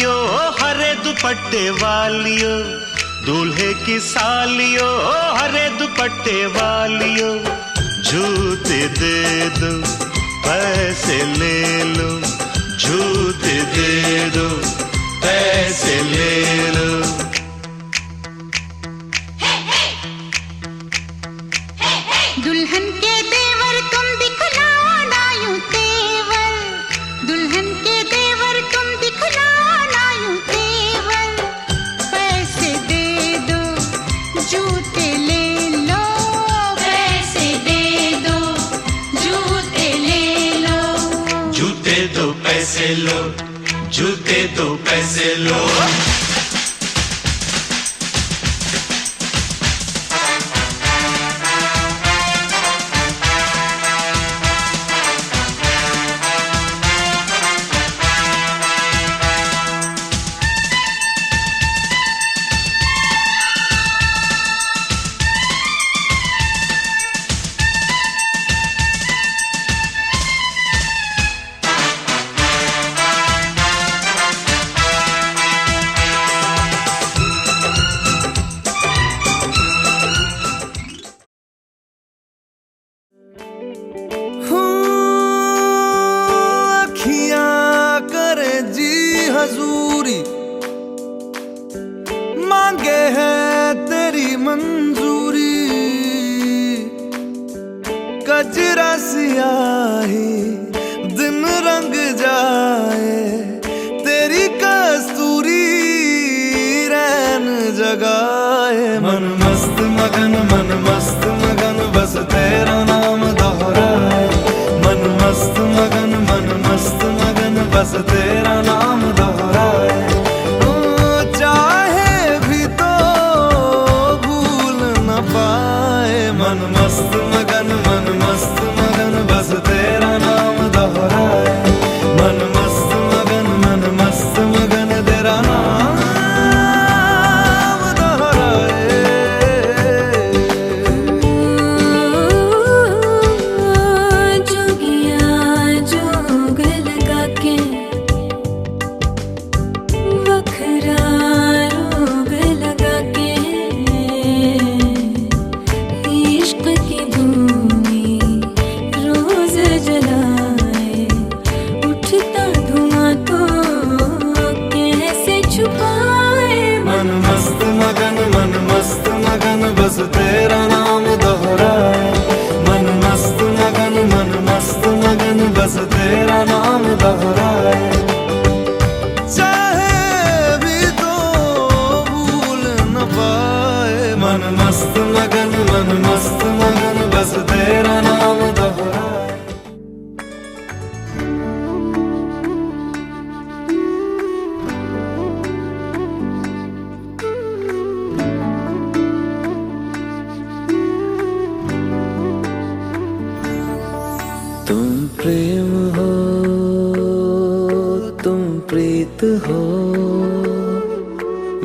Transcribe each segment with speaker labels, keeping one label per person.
Speaker 1: सालियो, हरे दुपट्टे वालियो, दूल्हे की सालियो, हरे दुपट्टे वालियो, जूते दे दो पैसे ले लो, जूते दे दो पैसे ले लो।
Speaker 2: दुल्हन के देवर तुम दिखलाओ ना यूं तेवर, दुल्हन के देवर तुम दिखलाओ ना यूं तेवर, पैसे दे दो जूते ले लो, पैसे दे दो जूते ले लो,
Speaker 1: जूते दो पैसे लो, जूते दो पैसे लो।
Speaker 3: हजूरी मांगे है तेरी मंजूरी, कजरा सियाही दिन रंग जाए, तेरी कस्तूरी रैन जगाए। मन मस्त मगन, मन मस्त मगन, बस तेरा नाम दोहराए। मन मस्त मगन, मन मस्त मगन, बस तेरा नाम दोहराए। चाहे भी तो भूल न पाए। मन मस्त मगन, मन मस्त मगन, बस तेरा नाम दोहराए। मन मस्त मगन, मन मस्त मगन, तेरा नाम दोहराए।
Speaker 4: जोगिया जोग लगा के वखरा रोग लगा के, इश्क की भूमि रोज जलाए, उठता धुआं तो कैसे छुपाए।
Speaker 3: मन मस्त मगन, मन मस्त मगन, बस तेरा नाम दोहराए। मन मस्त मगन, मन मस्त मगन, बस तेरा नाम दोहराए। चाहे भी तो भूल न पाए। मन मस्त मगन, मन मस्त मगन, बस तेरा नाम दोहराए। तुम प्रेम हो, तुम प्रीत हो,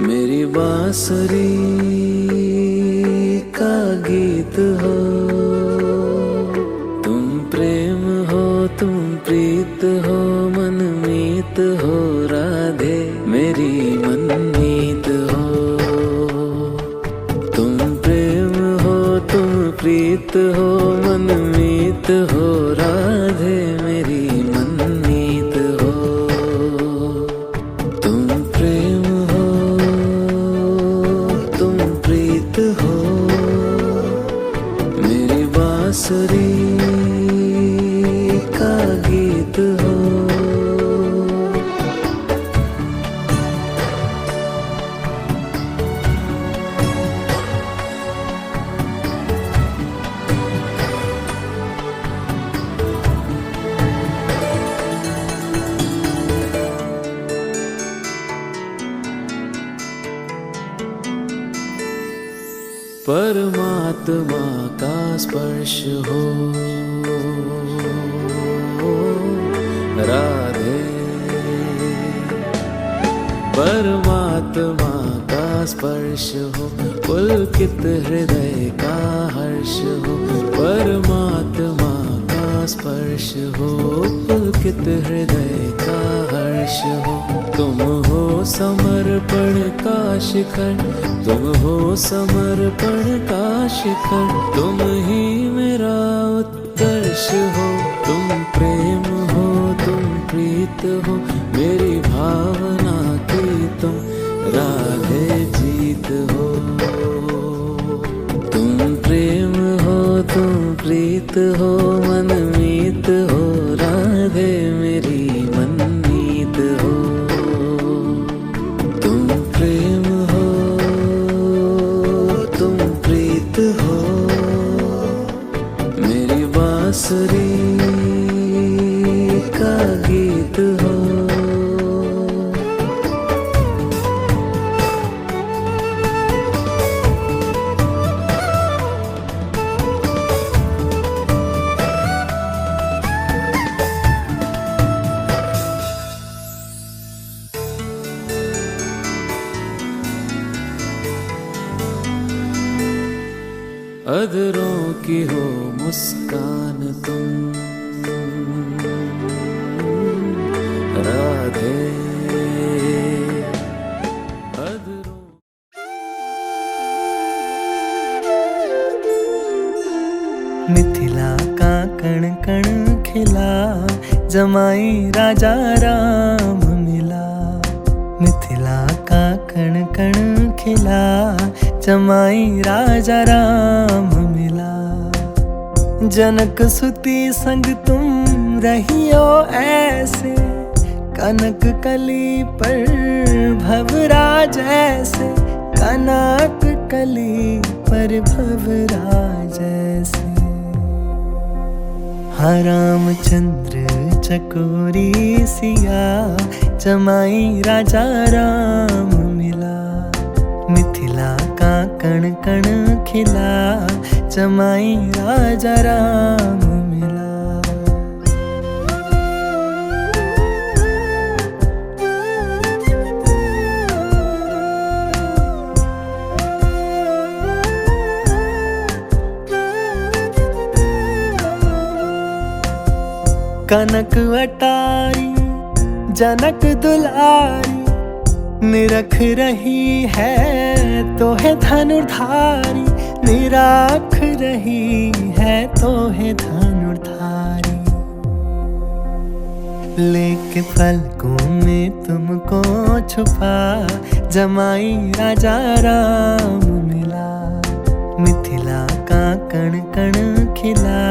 Speaker 3: मेरी बांसुरी का गीत हो। तुम प्रेम हो, तुम प्रीत हो, मनमीत हो, राधे मेरी मनमीत हो। तुम प्रेम हो, तुम प्रीत हो, मनमीत हो, राधे मेरी मनमीत हो। तुम प्रेम हो, तुम प्रीत हो, मेरी बांसुरी का गीत हो। परमात्मा का स्पर्श हो राधे, परमात्मा का स्पर्श हो, पुलकित हृदय का हर्ष हो। परमात्मा का स्पर्श हो, पुलकित हृदय का हर्ष हो। तुम हो समर्पण का शिखर, तुम हो समर्पण का शिखर, तुम ही मेरा उत्कर्ष हो। तुम प्रेम हो, तुम प्रीत हो, मेरी भावना की तुम राधे जीत हो। तुम प्रेम हो, तुम प्रीत हो, मनमीत हो, राधे मेरी मनमीत हो। तुम प्रेम हो, तुम प्रीत हो, मेरी बांसुरी का गीत हो। अधरों की हो मुस्कान तुम राधे। अधरों
Speaker 5: मिथिला का कण कण खिला, जमाई राजा राम मिला। मिथिला का कण कण खिला, जमाई राजा राम मिला। जनक सुती संग तुम रहियो ऐसे, कनक कली पर भवराज ऐसे, कनक कली पर भवराज ऐसे। हाँ रामचंद्र चकोरी सिया, जमाई राजा राम मिला। मिथिला का कण कण खिला, जमाई राजा राम मिला। कनक अटारी जनक दुलारी, निरख रही है तो है धनुर्धारी। निराख रही है तो है धनुर्धारी। लेके पलकों में तुमको छुपा, जमाई राजा राम मिला। मिथिला का कण कण खिला,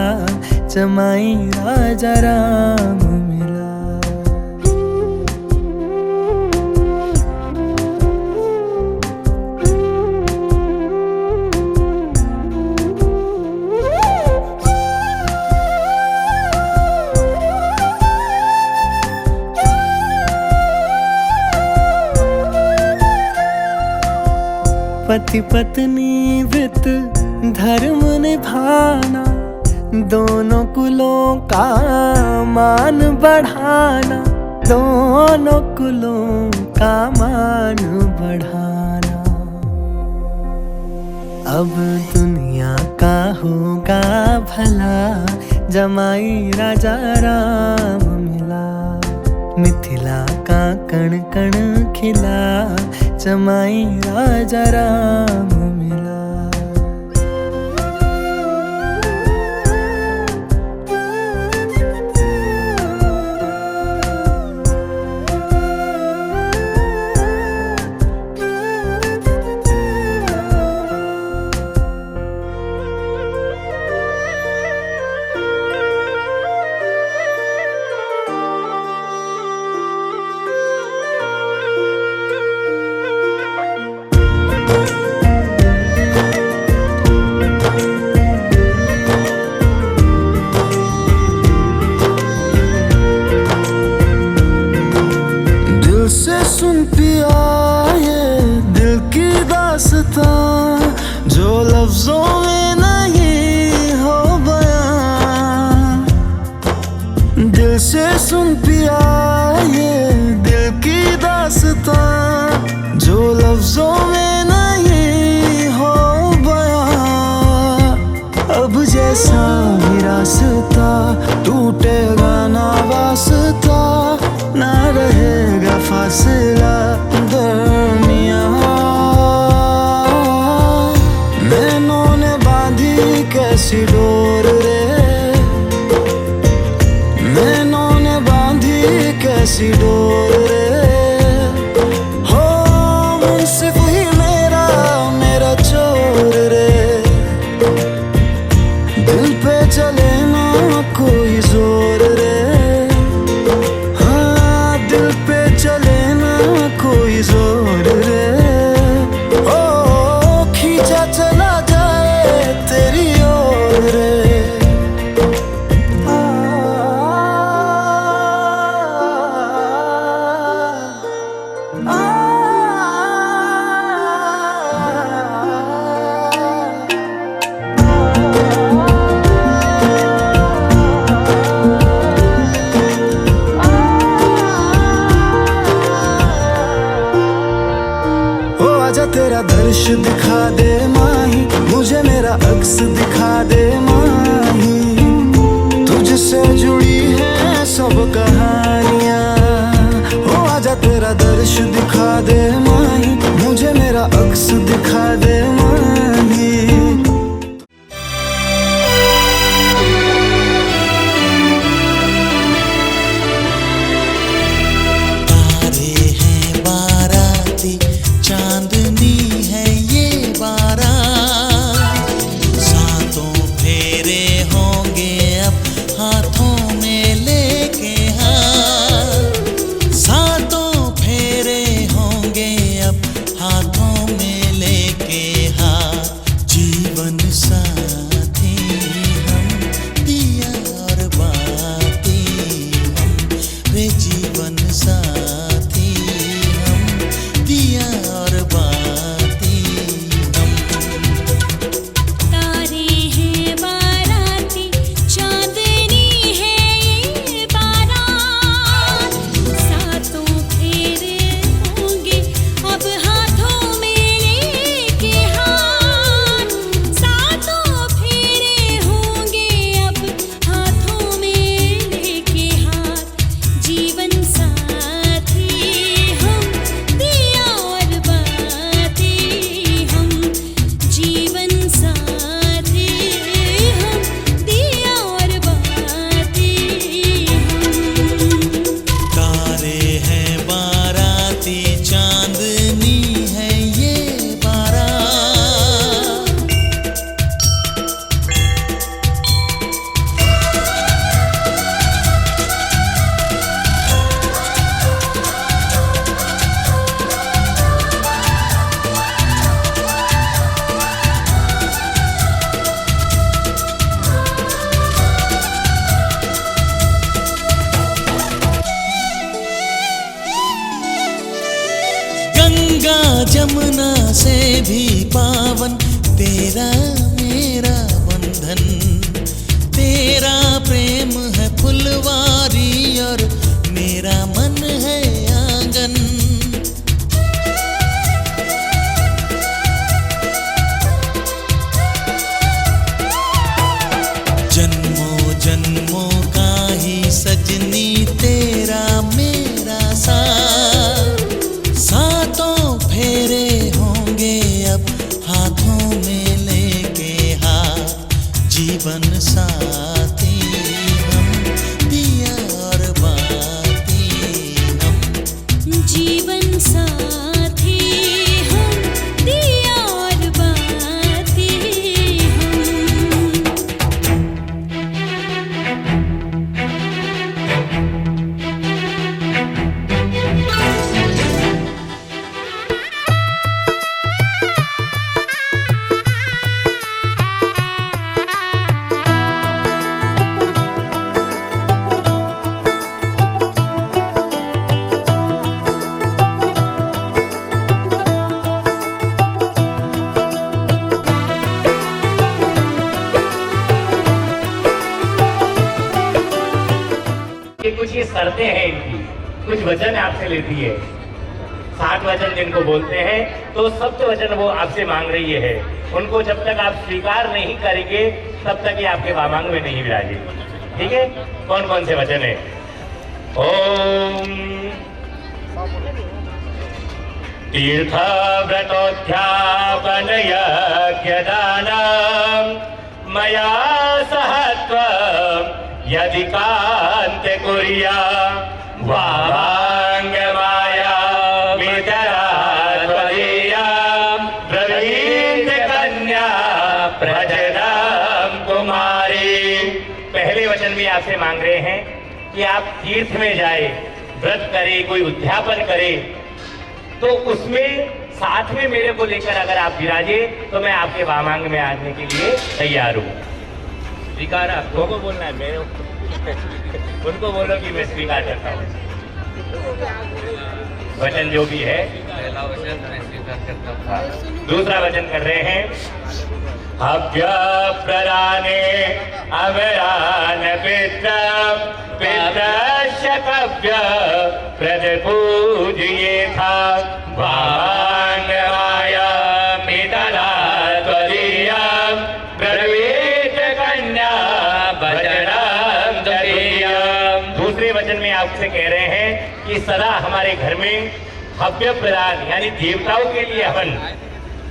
Speaker 5: जमाई राजा राम मिला। पति पत्नी व्रत धर्म निभाना, दोनों कुलों का मान बढ़ाना। दोनों कुलों का मान बढ़ाना। अब दुनिया का होगा भला, जमाई राजा राम मिला। मिथिला का कण कण खिला, जमाई राजा राम मिला।
Speaker 3: सुन पिया ये दिल की दास्तां, जो लफ्जों में नहीं हो बयां। दिल से सुन पिया ये दिल की दास्तां, जो लफ्जों में नहीं हो बयां। अब जैसे कैसा भी रास्ता, टूटेगा ना वास्ता, ना रहेगा फासला दरमियां। नैनों ने बांधी कैसी डोर रे, नैनों ने बांधी कैसी डोर रे। हो मुंसिफ ही मेरा मेरा चोर रे, दिल पे चले ना कोई जोर रे। हाँ दिल पे चले ना कोई जोर रे। ओ खींचा चला जाए तेरी ओर रे। तेरा दर्श दिखा दे माही, मुझे मेरा अक्स दिखा दे माही। तुझसे जुड़ी है सब कहानियां, हो आजा तेरा दर्श दिखा दे माही, मुझे मेरा अक्स दिखा दे माही।
Speaker 1: चांदनी है ये बारात, सातों फेरे होंगे अब हाथों में लेके हाथ, सातों फेरे होंगे अब हाथों में लेके हाथ। जीवन साथी हम, दिया और बाती हम, रे जीवन साथी हम, दिया और बाती हम।
Speaker 4: तारे हैं बाराती, चांदनी है ये बारात, सातों फेरे होंगे अब हाथों में लेके हाथ, सातों फेरे होंगे अब हाथों में लेके हाथ। जीवन साथी हम, दिया और बाती हम, जीवन साथी हम, दिया और बाती हम।
Speaker 1: तारे हैं बाराती, चांदनी है ये बारात। गंगा जमुना से भी पावन तेरा मेरा बंधन, तेरा प्रेम है फुलवारी और मेरा मन है आंगन। जन्मों जन्मों का ही सजनी तेरा मेरा साथ, सातों फेरे होंगे अब हाथों में लेके हाथ। जीवन साथी हम, दिया और बाती हम।
Speaker 4: जीवन साथी हम, दिया और बाती हम।
Speaker 6: कुछ ये शर्तें हैं इनकी, कुछ वचन आपसे लेती है। 60 वचन जिनको बोलते हैं, तो सप्त वचन वो आपसे मांग रही है। उनको जब तक आप स्वीकार नहीं करेंगे तब तक ये आपके वामांग में नहीं विराजे। ठीक है, कौन कौन से वचन है? ओम तीर्थ व्रतोध्यापन यज्ञदानम मया सहत्व यदि कांत कुर्या वामांग माया ब्रवीत कन्या प्रजनम कुमारी। पहले वचन में आपसे मांग रहे हैं कि आप तीर्थ में जाए, व्रत करे, कोई उद्यापन करे, तो उसमें साथ में मेरे को लेकर अगर आप विराजे तो मैं आपके वामांग में आने के लिए तैयार हूँ। स्वीकार आपको को बोलना है, मेरे उनको बोलो कि मैं स्वीकार करता हूँ। वचन जो भी है,
Speaker 7: पहला वचन मैं स्वीकार करता हूँ।
Speaker 6: दूसरा वचन कर रहे हैं हव्य प्रदाने अमरान पित्र पितृश्च कव्य प्रजपूज्ये था वामांग माया मितरा त्वदीया ब्रवीत कन्या भजनम तदीयम। दूसरे वचन में आपसे कह रहे हैं कि सदा हमारे घर में हव्य प्रदान यानी देवताओं के लिए हवन,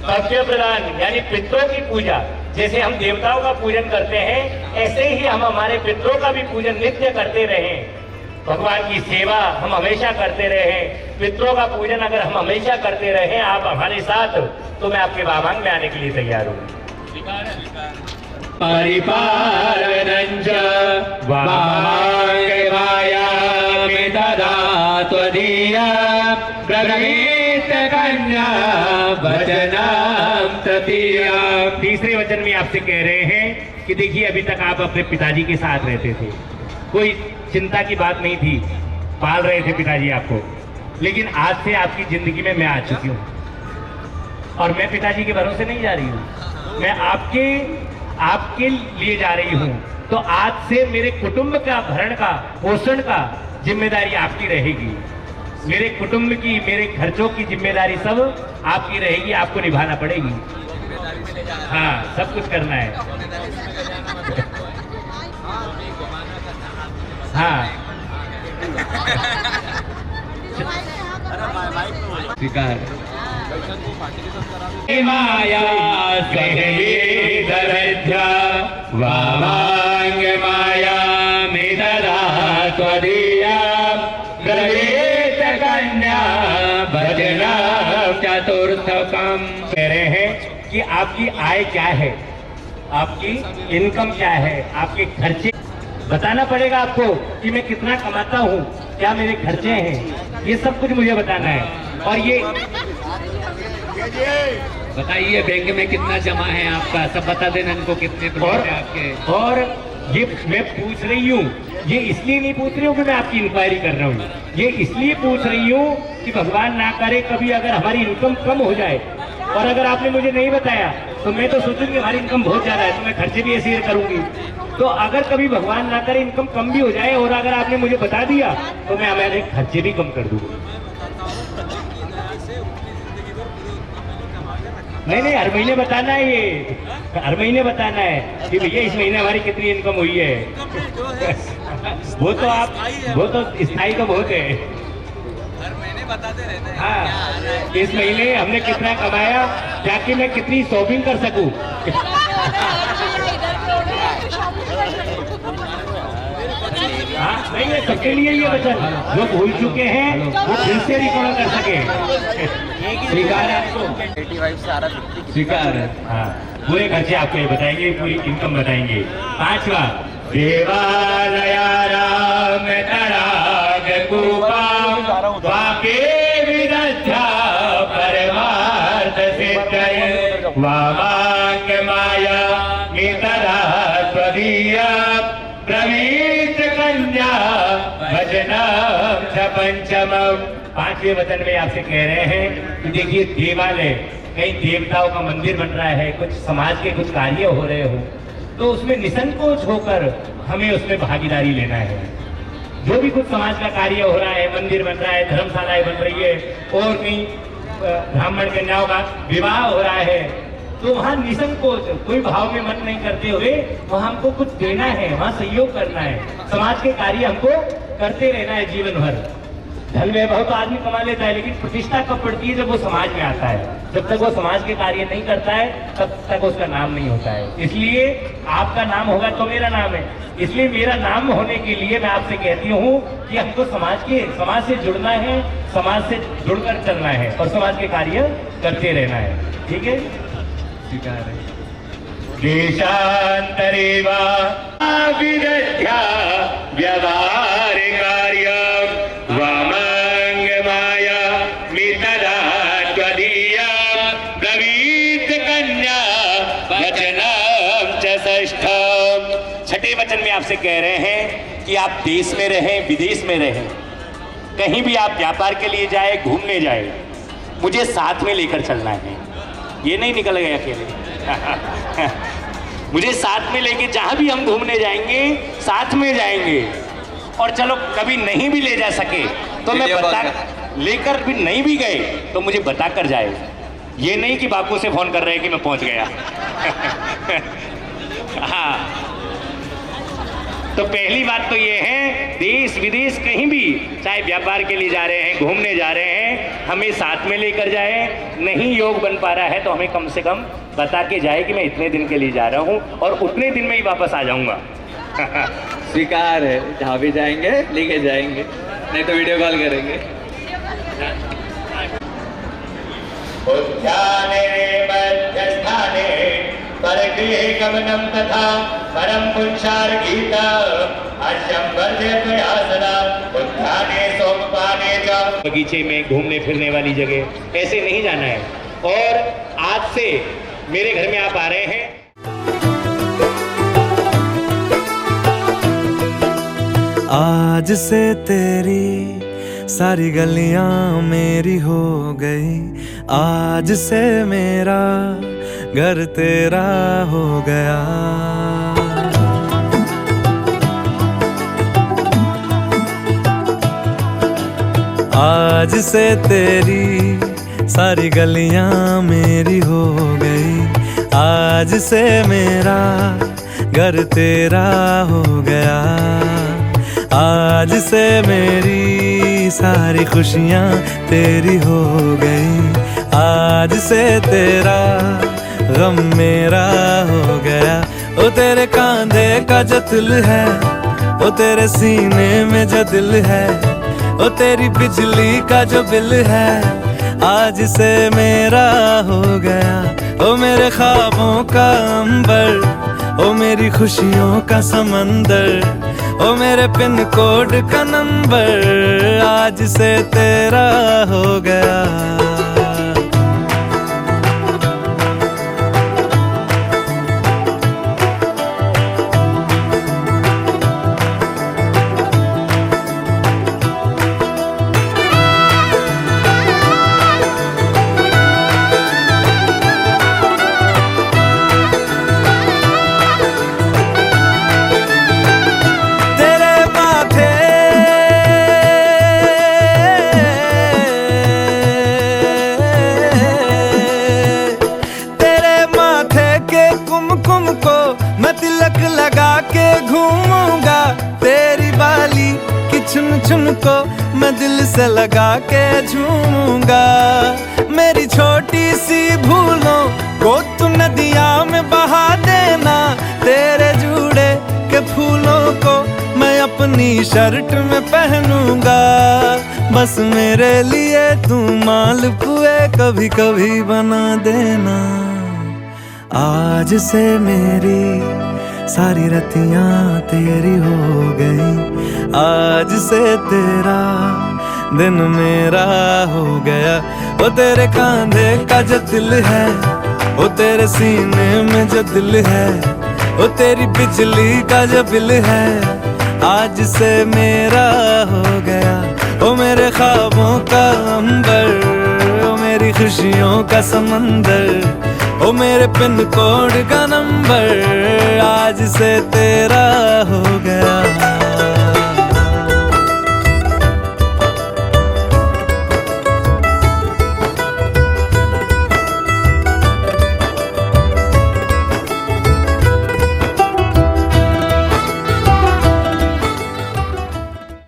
Speaker 6: हव्य प्रदान यानी पितरों की पूजा। जैसे हम देवताओं का पूजन करते हैं ऐसे ही हम हमारे पितरों का भी पूजन नित्य करते रहें। भगवान की सेवा हम हमेशा करते रहें, पितरों का पूजन अगर हम हमेशा करते रहें आप हमारे साथ, तो मैं आपके वामांग में आने के लिए तैयार हूँ। परिपालनञ्च वामांग माया मितरा त्वदीया ब्रवीत कन्या भजनम तदीया। तीसरे वचन में आपसे कह रहे हैं कि देखिए अभी तक आप अपने पिताजी के साथ रहते थे, कोई चिंता की बात नहीं थी, पाल रहे थे पिताजी आपको, लेकिन आज से आपकी जिंदगी में मैं आ चुकी हूँ और मैं पिताजी के भरोसे नहीं जा रही हूँ, मैं आपके लिए जा रही हूँ। तो आज से मेरे कुटुंब का भरण का पोषण का जिम्मेदारी आपकी रहेगी, मेरे कुटुंब की, मेरे खर्चों की जिम्मेदारी सब आपकी रहेगी, आपको निभाना पड़ेगी। हाँ, सब कुछ करना है। हाँ,
Speaker 7: स्वीकार।
Speaker 6: माया वामांग माया मितरा त्वदीया ब्रवीत कन्या भजनम चतुर्थकम। कह रहे हैं कि आपकी आय क्या है, आपकी इनकम क्या है, आपके खर्चे बताना पड़ेगा आपको कि मैं कितना कमाता हूँ, क्या मेरे खर्चे हैं, ये सब कुछ मुझे बताना है। और ये
Speaker 7: बताइए बैंक में कितना जमा है आपका, सब बता देना इनको, कितने पैसे आपके।
Speaker 6: और ये मैं पूछ रही हूँ, ये इसलिए नहीं पूछ रही हूँ कि मैं आपकी इंक्वायरी कर रहा हूँ, ये इसलिए पूछ रही हूँ कि भगवान ना करे कभी अगर हमारी इनकम कम हो जाए और अगर आपने मुझे नहीं बताया तो मैं तो सोचूंगी हमारी इनकम बहुत ज्यादा है तो मैं खर्चे भी ऐसे ही करूंगी। तो अगर कभी भगवान ना करे इनकम कम भी हो जाए और अगर आपने मुझे बता दिया तो मैं हमारे खर्चे भी कम कर दूंगा। नहीं, हर महीने बताना है, ये हर महीने बताना है कि भैया इस महीने हमारी कितनी इनकम हुई है। वो तो स्थायी तो बहुत है,
Speaker 7: हर महीने बताते रहते हैं।
Speaker 6: हाँ, इस महीने हमने कितना कमाया ताकि मैं कितनी शॉपिंग कर सकूं। हाँ, नहीं है सबके लिए ये वचन, जो भूल चुके हैं वो फिर से रिकॉर्ड कर सके। स्वीकार है आपको? स्वीकार है। हाँ, पूरे खर्चे आपको ये बताएंगे, पूरी इनकम बताएंगे। पांचवा, देवालयाराम तडाग कूपम वाके विदध्या परमार्थ सिद्धये वामांग माया मितरा त्वदीया प्रवीत कन्या भजनम च पंचमम। पांचवें वचन में आपसे कह रहे हैं कि देखिए देवालय, कहीं देवताओं का मंदिर बन रहा है, कुछ समाज के कुछ कार्य हो रहे हो तो उसमें निसंकोच होकर हमें उसमें भागीदारी लेना है। जो भी कुछ समाज का कार्य हो रहा है, मंदिर बन रहा है, धर्मशालाएं बन रही है और कहीं ब्राह्मण कन्याओं का विवाह हो रहा है, तो वहाँ निसंकोच कोई भाव में मन नहीं करते हुए वहाँ हमको कुछ देना है, वहाँ सहयोग करना है, समाज के कार्य हमको करते रहना है जीवन भर। धन में बहुत आदमी कमा लेता है, लेकिन प्रतिष्ठा कब पड़ती है? जब वो समाज में आता है। जब तक वो समाज के कार्य नहीं करता है तब तक उसका नाम नहीं होता है। इसलिए आपका नाम होगा तो मेरा नाम है। इसलिए मेरा नाम होने के लिए मैं आपसे कहती हूँ कि हमको समाज से जुड़ना है, समाज से जुड़कर चलना है और समाज के कार्य करते रहना है। ठीक है, स्वीकार है। देशांतरे वा विदध्या व्यवहार कार्य वामंग माया मितदा त्वदीया ब्रवीत कन्या वचनम च षष्ठम। छठे वचन में आपसे कह रहे हैं कि आप देश में रहें, विदेश में रहें, कहीं भी आप व्यापार के लिए जाए, घूमने जाए, मुझे साथ में लेकर चलना है। ये नहीं निकल गए अकेले मुझे साथ में लेके जहां भी हम घूमने जाएंगे साथ में जाएंगे। और चलो कभी नहीं भी ले जा सके तो मैं लेकर भी नहीं भी गए तो मुझे बता कर जाए। ये नहीं कि बापू से फोन कर रहे हैं कि मैं पहुंच गया हाँ, तो पहली बात तो ये है, देश विदेश कहीं भी चाहे व्यापार के लिए जा रहे हैं, घूमने जा रहे हैं, हमें साथ में लेकर जाए। नहीं योग बन पा रहा है तो हमें कम से कम बता के जाए कि मैं इतने दिन के लिए जा रहा हूँ और उतने दिन में ही वापस आ जाऊंगा
Speaker 7: स्वीकार है, जहाँ भी जाएंगे लेके जाएंगे, नहीं तो वीडियो कॉल करेंगे।
Speaker 6: उद्याने मध्यस्थाने परगृहे गमनम तथा परम पुंसार गीता अश्यम वर्धे प्रयासना उद्याने सोमपाने च। बगीचे में घूमने फिरने वाली जगह ऐसे नहीं जाना है। और आज से मेरे घर में आप आ रहे हैं,
Speaker 3: आज से तेरी सारी गलियां मेरी हो गई, आज से मेरा घर तेरा हो गया। आज से तेरी सारी गलियां मेरी हो गई, आज से मेरा घर तेरा हो गया। आज से मेरी सारी खुशियां तेरी हो गई, आज से तेरा गम मेरा हो गया। ओ तेरे कांधे का जो दिल है, ओ तेरे सीने में जो दिल है, ओ तेरी बिजली का जो बिल है, आज से मेरा हो गया। ओ मेरे ख्वाबों का अंबर, ओ मेरी खुशियों का समंदर, ओ मेरे पिन कोड का नंबर, आज से तेरा हो गया। लगा के घूमूंगा तेरी बाली की चुन चुन को मैं दिल से लगा के झूमूंगा। मेरी छोटी सी भूलों को तू नदिया में बहा देना, तेरे जूड़े के फूलों को मैं अपनी शर्ट में पहनूंगा। बस मेरे लिए तू मालपुए कभी कभी बना देना। आज से मेरी सारी रतियां तेरी हो गई, आज से तेरा दिन मेरा हो गया। वो तेरे कांधे का जो दिल है, वो तेरे सीने में जो दिल है, वो तेरी बिजली का जो बिल है, आज से मेरा हो गया। वो मेरे ख्वाबों का अंबर, वो मेरी खुशियों का समंदर, ओ मेरे पिन कोड का नंबर, आज से तेरा हो गया।